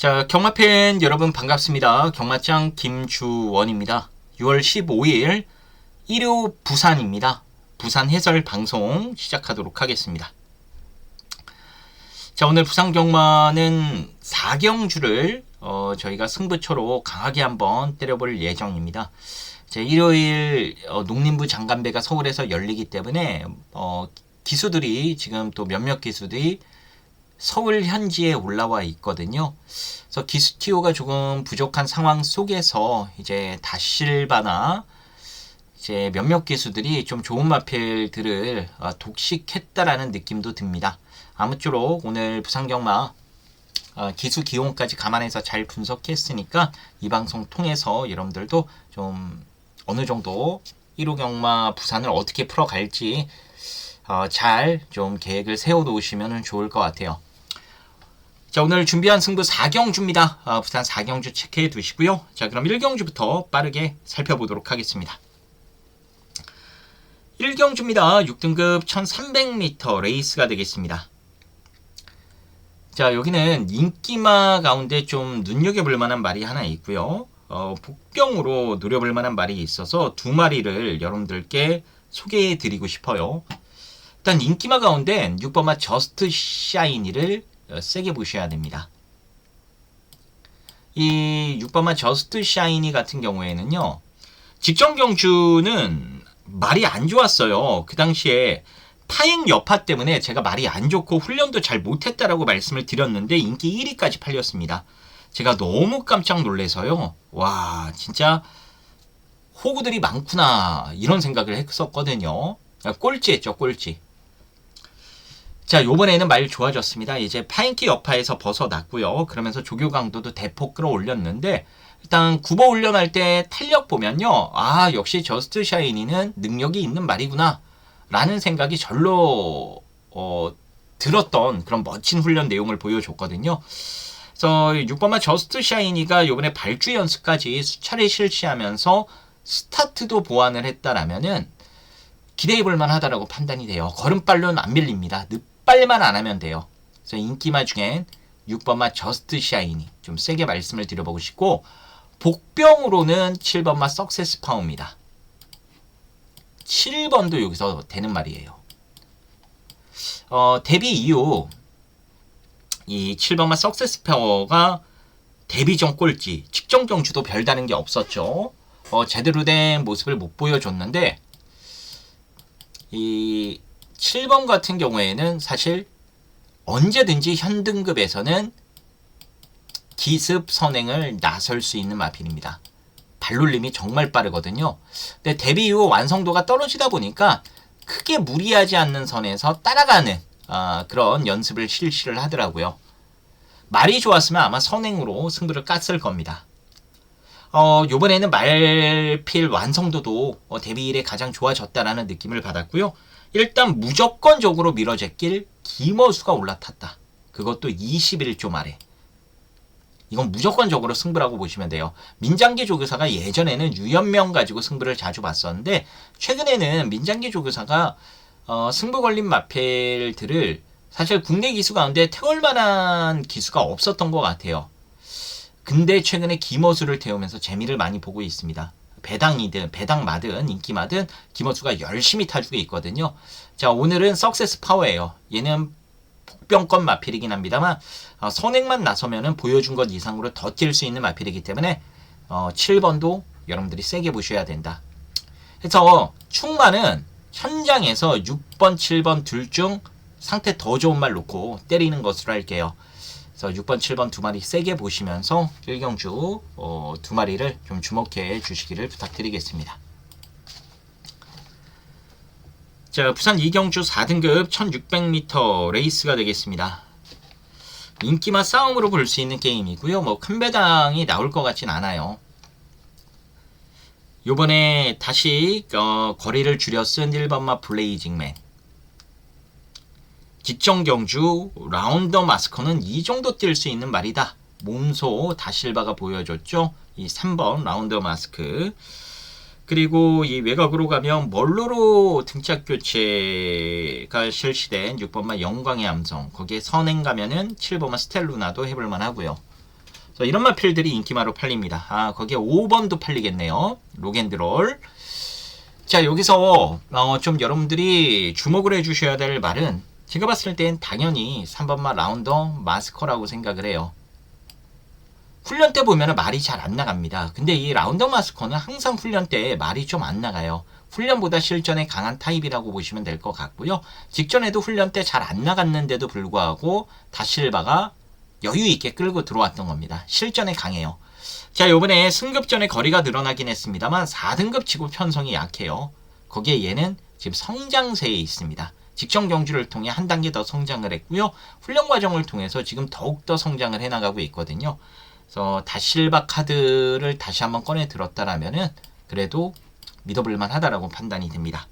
자, 경마팬 여러분 반갑습니다. 경마장 김주원입니다. 6월 15일 일요 부산입니다. 부산 해설 방송 시작하도록 하겠습니다. 자, 오늘 부산 경마는 4경주를 저희가 승부처로 강하게 한번 때려볼 예정입니다. 자, 일요일 농림부 장관배가 서울에서 열리기 때문에 기수들이 지금 또 몇몇 기수들이 서울 현지에 올라와 있거든요. 그래서 기수티오가 조금 부족한 상황 속에서 이제 다실바나 이제 몇몇 기수들이 좀 좋은 마필들을 독식했다라는 느낌도 듭니다. 아무쪼록 오늘 부산경마 기수 기온까지 감안해서 잘 분석했으니까 이 방송 통해서 여러분들도 좀 어느 정도 1호 경마 부산을 어떻게 풀어갈지 잘 좀 계획을 세워 놓으시면 좋을 것 같아요. 자, 오늘 준비한 승부 4경주입니다. 부산 4경주 체크해 두시고요. 자, 그럼 1경주부터 빠르게 살펴보도록 하겠습니다. 1경주입니다. 6등급 1300m 레이스가 되겠습니다. 자, 여기는 인기마 가운데 좀 눈여겨볼 만한 말이 하나 있고요. 복병으로 노려볼 만한 말이 있어서 두 마리를 여러분들께 소개해 드리고 싶어요. 일단 인기마 가운데 6번마 저스트 샤이니를 세게 보셔야 됩니다. 이 6번마 저스트 샤이니 같은 경우에는요, 직전 경주는 말이 안 좋았어요. 그 당시에 파행 여파 때문에 제가 말이 안 좋고 훈련도 잘 못했다라고 말씀을 드렸는데 인기 1위까지 팔렸습니다. 제가 너무 깜짝 놀라서요. 와, 진짜 호구들이 많구나 이런 생각을 했었거든요. 꼴찌했죠, 꼴찌. 자, 요번에는 말 좋아졌습니다. 이제 파인키 여파에서 벗어났고요. 그러면서 조교 강도도 대폭 끌어올렸는데 일단 9번 훈련할 때 탄력 보면요, 아, 역시 저스트 샤이니는 능력이 있는 말이구나 라는 생각이 절로 들었던 그런 멋진 훈련 내용을 보여줬거든요. 그래서 6번마 저스트 샤이니가 요번에 발주 연습까지 수차례 실시하면서 스타트도 보완을 했다라면은 기대해볼 만하다라고 판단이 돼요. 걸음발로는 안 밀립니다. 늦발만 안 하면 돼요. 그래서 인기마 중엔 6번마 저스트 샤이니 좀 세게 말씀을 드려보고 싶고, 복병으로는 7번마 석세스 파워입니다. 7번도 여기서 되는 말이에요. 데뷔 이후 이 7번마 석세스 파워가 데뷔 전 꼴찌, 직전 경주도 별다른 게 없었죠. 제대로 된 모습을 못 보여줬는데 이 7번 같은 경우에는 사실 언제든지 현등급에서는 기습 선행을 나설 수 있는 마필입니다. 발놀림이 정말 빠르거든요. 근데 데뷔 이후 완성도가 떨어지다 보니까 크게 무리하지 않는 선에서 따라가는 그런 연습을 실시를 하더라고요. 말이 좋았으면 아마 선행으로 승부를 깠을 겁니다. 요번에는 말필 완성도도 데뷔 이래 가장 좋아졌다라는 느낌을 받았고요. 일단 무조건적으로 밀어제낄 김어수가 올라탔다. 그것도 21조 말에. 이건 무조건적으로 승부라고 보시면 돼요. 민장기 조교사가 예전에는 유연명 가지고 승부를 자주 봤었는데 최근에는 민장기 조교사가 승부 걸린 마필들을 사실 국내 기수 가운데 태울 만한 기수가 없었던 것 같아요. 근데 최근에 김어수를 태우면서 재미를 많이 보고 있습니다. 배당이든 배당마든 인기마든 김어수가 열심히 타주고 있거든요. 자, 오늘은 석세스 파워예요. 얘는 복병권 마필이긴 합니다만 선행만 나서면은 보여준 것 이상으로 더 뛸 수 있는 마필이기 때문에 7번도 여러분들이 세게 보셔야 된다. 그래서 충마는 현장에서 6번, 7번 둘 중 상태 더 좋은 말 놓고 때리는 것으로 할게요. 그래서 6번, 7번 두 마리 세게 보시면서 1경주 두 마리를 좀 주목해 주시기를 부탁드리겠습니다. 자, 부산 2경주 4등급 1600m 레이스가 되겠습니다. 인기마 싸움으로 볼 수 있는 게임이고요. 뭐 큰 배당이 나올 것 같진 않아요. 요번에 다시 거리를 줄여 쓴 1번마 블레이징맨. 직전 경주 라운더 마스커는 이 정도 뛸 수 있는 말이다. 몸소 다실바가 보여줬죠. 이 3번 라운더 마스크. 그리고 이 외곽으로 가면 멀로로 등짝 교체가 실시된 6번마 영광의 함성, 거기에 선행 가면은 7번마 스텔루나도 해볼만 하고요. 그래서 이런 마필들이 인기마로 팔립니다. 아, 거기에 5번도 팔리겠네요. 록앤드롤. 자, 여기서 좀 여러분들이 주목을 해주셔야 될 말은 제가 봤을 땐 당연히 3번마 라운더 마스커라고 생각을 해요. 훈련 때 보면 말이 잘 안 나갑니다. 근데 이 라운더 마스커는 항상 훈련 때 말이 좀 안 나가요. 훈련보다 실전에 강한 타입이라고 보시면 될 것 같고요. 직전에도 훈련 때 잘 안 나갔는데도 불구하고 다실바가 여유 있게 끌고 들어왔던 겁니다. 실전에 강해요. 자, 요번에 승급전에 거리가 늘어나긴 했습니다만 4등급 치고 편성이 약해요. 거기에 얘는 지금 성장세에 있습니다. 직전 경주를 통해 한 단계 더 성장을 했고요. 훈련 과정을 통해서 지금 더욱더 성장을 해나가고 있거든요. 그래서 다실바 카드를 다시 한번 꺼내 들었다라면은 그래도 믿어볼만 하다라고 판단이 됩니다.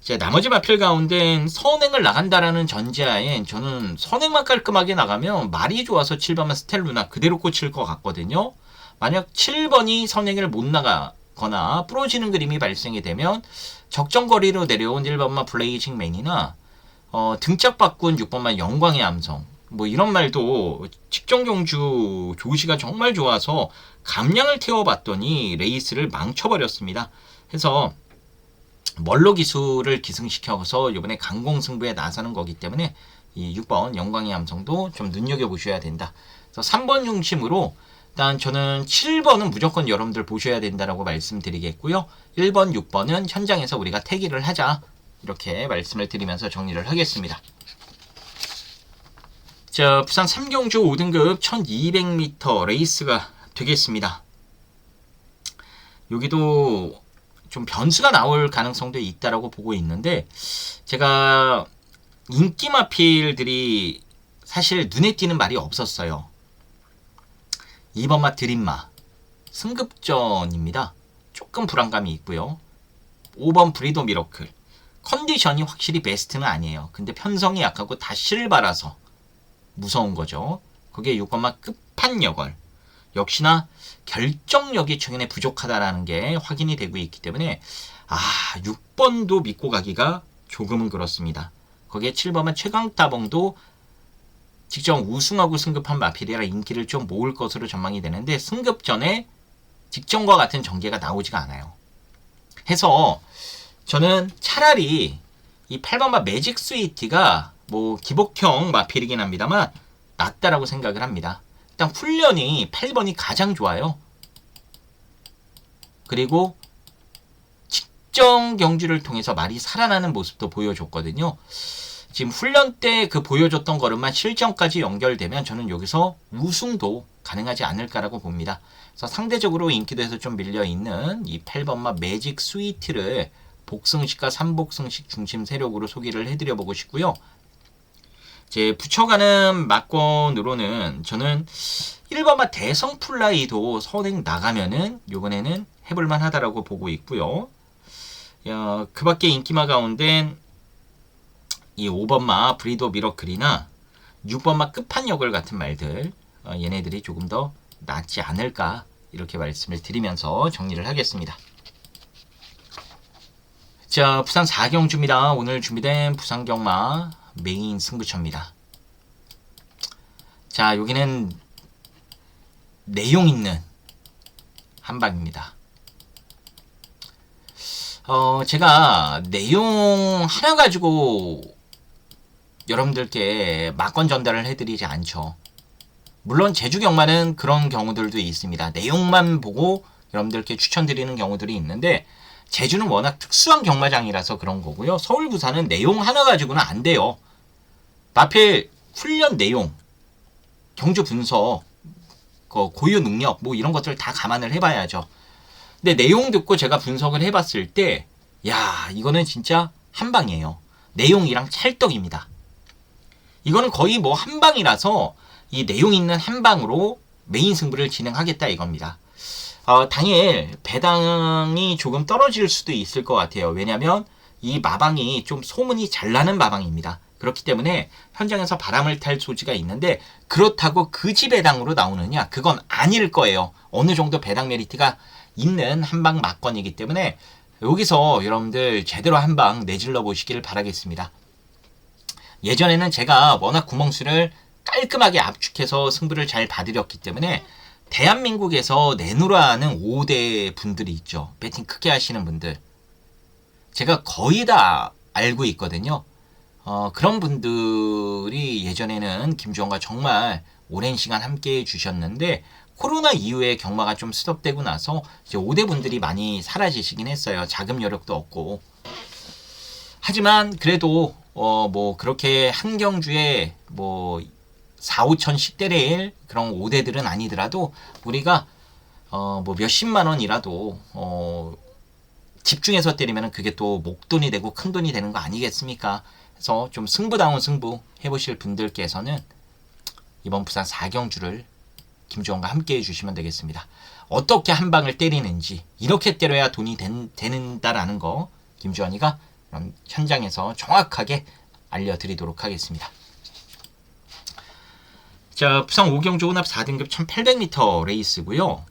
자, 나머지 마필 가운데 선행을 나간다라는 전제하엔 저는 선행만 깔끔하게 나가면 말이 좋아서 7번만 스텔루나 그대로 꽂힐 것 같거든요. 만약 7번이 선행을 못 나가거나 부러지는 그림이 발생이 되면 적정거리로 내려온 1번만 블레이징 맨이나 등짝 바꾼 6번만 영광의 암성 뭐 이런 말도 직전 경주 조시가 정말 좋아서 감량을 태워봤더니 레이스를 망쳐버렸습니다. 해서 멀로 기술을 기승시켜서 이번에 강공승부에 나서는 거기 때문에 이 6번 영광의 함성도 좀 눈여겨보셔야 된다. 그래서 3번 중심으로 일단 저는 7번은 무조건 여러분들 보셔야 된다라고 말씀드리겠고요. 1번, 6번은 현장에서 우리가 태기를 하자 이렇게 말씀을 드리면서 정리를 하겠습니다. 자, 부산 3경주 5등급 1200m 레이스가 되겠습니다. 여기도 좀 변수가 나올 가능성도 있다라고 보고 있는데 제가 인기 마필들이 사실 눈에 띄는 말이 없었어요. 2번마 드림마 승급전입니다. 조금 불안감이 있고요. 5번 브리도 미러클 컨디션이 확실히 베스트는 아니에요. 근데 편성이 약하고 다 실바라서 무서운 거죠. 거기에 6번마 끝판여걸 역시나 결정력이 최근에 부족하다라는 게 확인이 되고 있기 때문에 6번도 믿고 가기가 조금은 그렇습니다. 거기에 7번은 최강따봉도 직접 우승하고 승급한 마필이라 인기를 좀 모을 것으로 전망이 되는데 승급 전에 직전과 같은 전개가 나오지가 않아요. 해서 저는 차라리 이 8번마 매직 스위티가 뭐 기복형 마필이긴 합니다만 낫다라고 생각을 합니다. 일단 훈련이 8번이 가장 좋아요. 그리고 직전 경주를 통해서 말이 살아나는 모습도 보여줬거든요. 지금 훈련 때 그 보여줬던 걸음만 실전까지 연결되면 저는 여기서 우승도 가능하지 않을까라고 봅니다. 그래서 상대적으로 인기도에서 좀 밀려있는 이 8번마 매직 스위트를 복승식과 3복승식 중심 세력으로 소개를 해드려보고 싶고요. 제 붙여가는 막권으로는 저는 1번마 대성 플라이도 선행 나가면은 요번에는 해볼만 하다라고 보고 있고요. 그 밖에 인기마 가운데 이 5번마 브리도 미러클이나 6번마 끝판여걸 같은 말들 얘네들이 조금 더 낫지 않을까 이렇게 말씀을 드리면서 정리를 하겠습니다. 자, 부산 4경주입니다. 오늘 준비된 부산경마 메인 승부처입니다. 자, 여기는 내용 있는 한방입니다. 제가 내용 하나 가지고 여러분들께 막권 전달을 해드리지 않죠. 물론 제주경마는 그런 경우들도 있습니다. 내용만 보고 여러분들께 추천드리는 경우들이 있는데 제주는 워낙 특수한 경마장이라서 그런 거고요. 서울, 부산은 내용 하나 가지고는 안 돼요. 마필 훈련 내용, 경주 분석, 고유 능력 뭐 이런 것들 다 감안을 해봐야죠. 근데 내용 듣고 제가 분석을 해봤을 때 이거는 진짜 한방이에요. 내용이랑 찰떡입니다. 이거는 거의 뭐 한방이라서 이 내용 있는 한방으로 메인 승부를 진행하겠다 이겁니다. 당일 배당이 조금 떨어질 수도 있을 것 같아요. 왜냐하면 이 마방이 좀 소문이 잘 나는 마방입니다. 그렇기 때문에 현장에서 바람을 탈 소지가 있는데 그렇다고 그지 배당으로 나오느냐? 그건 아닐 거예요. 어느 정도 배당 메리트가 있는 한방 막권이기 때문에 여기서 여러분들 제대로 한방 내질러 보시길 바라겠습니다. 예전에는 제가 워낙 구멍수를 깔끔하게 압축해서 승부를 잘 봐드렸기 때문에 대한민국에서 내놓으라는 5대 분들이 있죠. 배팅 크게 하시는 분들. 제가 거의 다 알고 있거든요. 그런 분들이 예전에는 김주원과 정말 오랜 시간 함께 해주셨는데 코로나 이후에 경마가 좀 스톱되고 나서 이제 5대 분들이 많이 사라지시긴 했어요. 자금 여력도 없고. 하지만 그래도 뭐 그렇게 한 경주에 뭐 4, 5천 10대 레일 그런 5대들은 아니더라도 우리가 뭐 몇십만 원이라도 집중해서 때리면 그게 또 목돈이 되고 큰돈이 되는 거 아니겠습니까? 그래서 좀 승부다운 승부 해보실 분들께서는 이번 부산 4경주를 김주원과 함께 해주시면 되겠습니다. 어떻게 한 방을 때리는지 이렇게 때려야 돈이 되는다라는 거 김주원이가 현장에서 정확하게 알려드리도록 하겠습니다. 자, 부산 5경주 혼합 4등급 1800m 레이스고요.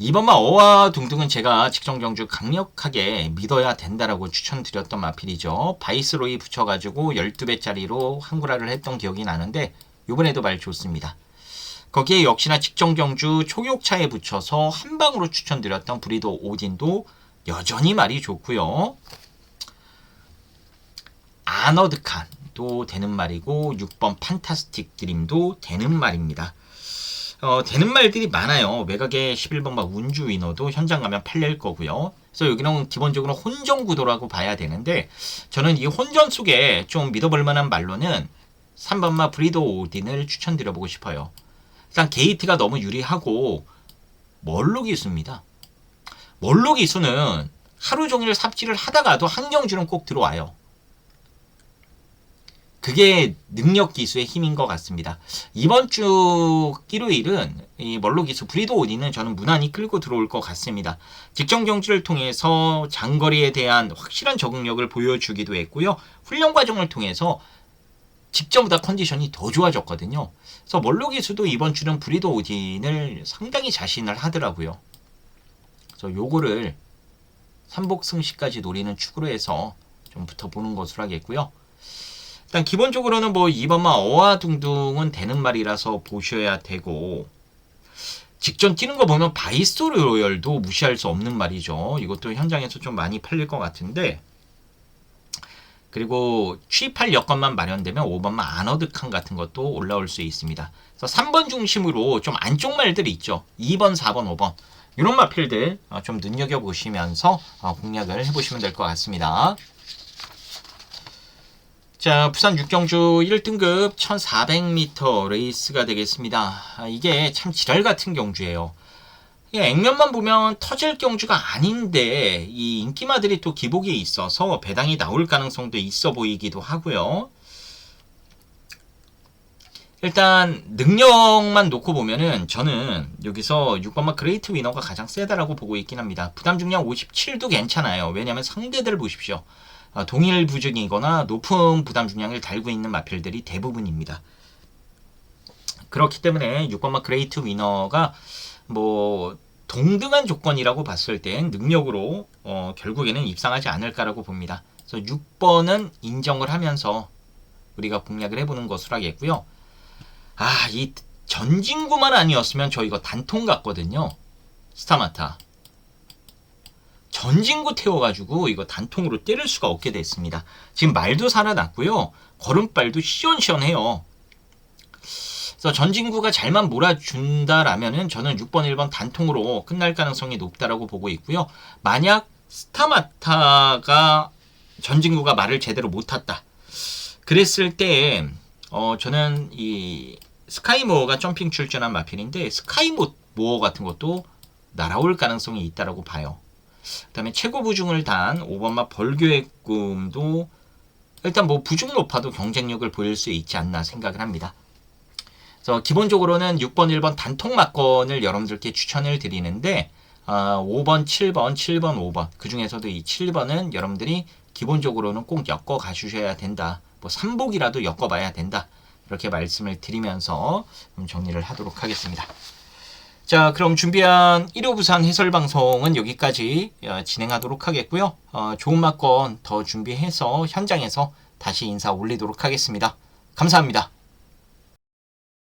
이번마 어와 둥둥은 제가 직전경주 강력하게 믿어야 된다라고 추천드렸던 마필이죠. 바이스로이 붙여가지고 12배짜리로 한구라를 했던 기억이 나는데 이번에도 말 좋습니다. 거기에 역시나 직전경주 초격차에 붙여서 한방으로 추천드렸던 브리도 오딘도 여전히 말이 좋고요. 아너드칸도 되는 말이고 6번 판타스틱 드림도 되는 말입니다. 되는 말들이 많아요. 매각에 11번 막 운주 위너도 현장 가면 팔릴 거고요. 그래서 여기는 기본적으로 혼전 구도라고 봐야 되는데 저는 이 혼전 속에 좀 믿어볼 만한 말로는 3번마 브리도 오딘을 추천드려보고 싶어요. 일단 게이트가 너무 유리하고 멀로 기수입니다. 멀로 기수는 하루 종일 삽질을 하다가도 한 경주는 꼭 들어와요. 그게 능력 기수의 힘인 것 같습니다. 이번 주 일요일은 이 멀로 기수 브리도 오딘은 저는 무난히 끌고 들어올 것 같습니다. 직전 경주를 통해서 장거리에 대한 확실한 적응력을 보여주기도 했고요. 훈련 과정을 통해서 직전보다 컨디션이 더 좋아졌거든요. 그래서 멀로 기수도 이번 주는 브리도 오딘을 상당히 자신을 하더라고요. 그래서 요거를 삼복 승시까지 노리는 축으로 해서 좀 붙어보는 것으로 하겠고요. 일단 기본적으로는 뭐 2번마 어와 둥둥은 되는 말이라서 보셔야 되고 직전 뛰는 거 보면 바이스 로열도 무시할 수 없는 말이죠. 이것도 현장에서 좀 많이 팔릴 것 같은데 그리고 취입할 여건만 마련되면 5번마 아너드칸 같은 것도 올라올 수 있습니다. 그래서 3번 중심으로 좀 안쪽 말들이 있죠. 2번, 4번, 5번 이런 마필들 좀 눈여겨보시면서 공략을 해보시면 될 것 같습니다. 자, 부산 6경주 1등급 1400m 레이스가 되겠습니다. 이게 참 지랄 같은 경주예요. 액면만 보면 터질 경주가 아닌데 이 인기마들이 또 기복에 있어서 배당이 나올 가능성도 있어 보이기도 하고요. 일단 능력만 놓고 보면은 저는 여기서 6번마 그레이트 위너가 가장 세다라고 보고 있긴 합니다. 부담 중량 57도 괜찮아요. 왜냐하면 상대들을 보십시오. 동일 부중이거나 높은 부담 중량을 달고 있는 마필들이 대부분입니다. 그렇기 때문에 6번마 그레이트 위너가 뭐 동등한 조건이라고 봤을 땐 능력으로 결국에는 입상하지 않을까라고 봅니다. 그래서 6번은 인정을 하면서 우리가 공략을 해보는 것으로 하겠고요. 이 전진구만 아니었으면 저 이거 단통 같거든요. 스타마타. 전진구 태워가지고 이거 단통으로 때릴 수가 없게 됐습니다. 지금 말도 살아났고요. 걸음발도 시원시원해요. 그래서 전진구가 잘만 몰아준다라면은 저는 6번, 1번 단통으로 끝날 가능성이 높다라고 보고 있고요. 만약 스타마타가 전진구가 말을 제대로 못 탔다. 그랬을 때 저는 이 스카이모어가 점핑 출전한 마필인데 스카이모어 같은 것도 날아올 가능성이 있다라고 봐요. 그 다음에 최고 부중을 단 5번마 벌교의 꿈도 일단 뭐 부중 높아도 경쟁력을 보일 수 있지 않나 생각을 합니다. 그래서 기본적으로는 6번, 1번 단통 막건을 여러분들께 추천을 드리는데 5번, 7번, 7번, 5번 그 중에서도 이 7번은 여러분들이 기본적으로는 꼭 엮어 가주셔야 된다. 뭐 3복이라도 엮어봐야 된다. 이렇게 말씀을 드리면서 정리를 하도록 하겠습니다. 자, 그럼 준비한 1호 부산 해설방송은 여기까지 진행하도록 하겠고요. 좋은 막건 더 준비해서 현장에서 다시 인사 올리도록 하겠습니다. 감사합니다.